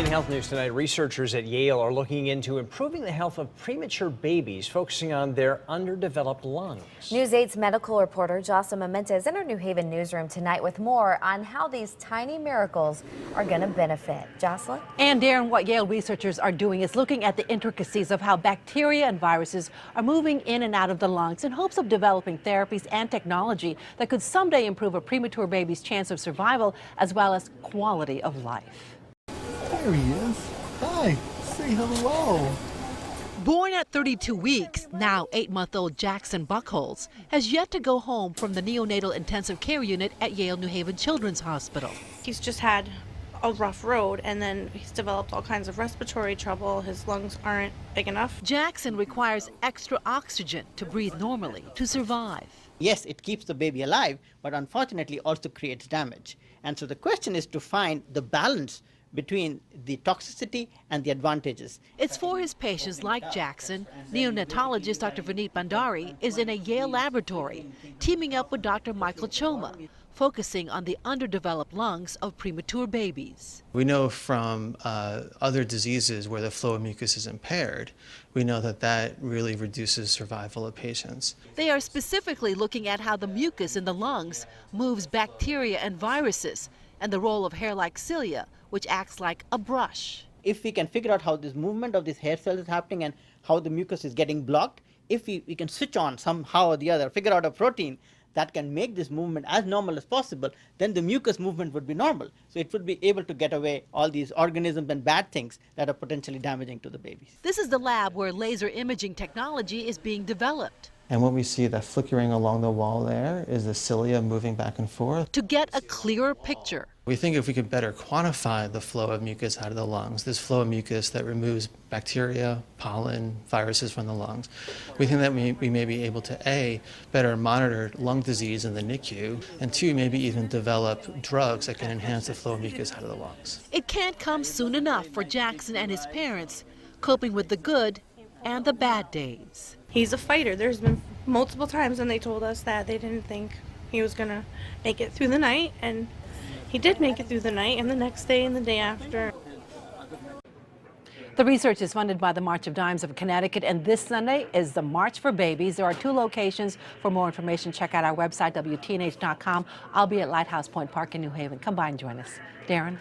In health news tonight, researchers at Yale are looking into improving the health of premature babies, focusing on their underdeveloped lungs. News 8's medical reporter Jocelyn Mementa is in our New Haven newsroom tonight with more on how these tiny miracles are going to benefit. Jocelyn? And Darren, what Yale researchers are doing is looking at the intricacies of how bacteria and viruses are moving in and out of the lungs in hopes of developing therapies and technology that could someday improve a premature baby's chance of survival as well as quality of life. There he is. Hi, say hello. Born at 32 weeks, now 8-month-old Jackson Buckholz has yet to go home from the neonatal intensive care unit at Yale New Haven Children's Hospital. He's just had a rough road, and then he's developed all kinds of respiratory trouble. His lungs aren't big enough. Jackson requires extra oxygen to breathe normally to survive. Yes, it keeps the baby alive, but unfortunately also creates damage. And so the question is to find the balance between the toxicity and the advantages. It's for his patients like Jackson. Neonatologist Dr. Vineet Bhandari is in a Yale laboratory, teaming up with Dr. Michael Choma, focusing on the underdeveloped lungs of premature babies. We know from other diseases where the flow of mucus is impaired, we know that that really reduces survival of patients. They are specifically looking at how the mucus in the lungs moves bacteria and viruses, and the role of hair-like cilia, which acts like a brush. If we can figure out how this movement of these hair cells is happening and how the mucus is getting blocked, if we can switch on somehow or the other, figure out a protein that can make this movement as normal as possible, then the mucus movement would be normal. So it would be able to get away all these organisms and bad things that are potentially damaging to the babies. This is the lab where laser imaging technology is being developed. And what we see that flickering along the wall there is the cilia moving back and forth. To get a clearer picture. We think if we could better quantify the flow of mucus out of the lungs, this flow of mucus that removes bacteria, pollen, viruses from the lungs, we think that we may be able to A, better monitor lung disease in the NICU, and 2, maybe even develop drugs that can enhance the flow of mucus out of the lungs. It can't come soon enough for Jackson and his parents, coping with the good and the bad days. He's a fighter. There's been multiple times when they told us that they didn't think he was gonna make it through the night, and he did make it through the night, and the next day and the day after. The research is funded by the March of Dimes of Connecticut, and this Sunday is the March for Babies. There are 2 locations. For more information, check out our website, WTNH.com. I'll be at Lighthouse Point Park in New Haven. Come by and join us. Darren?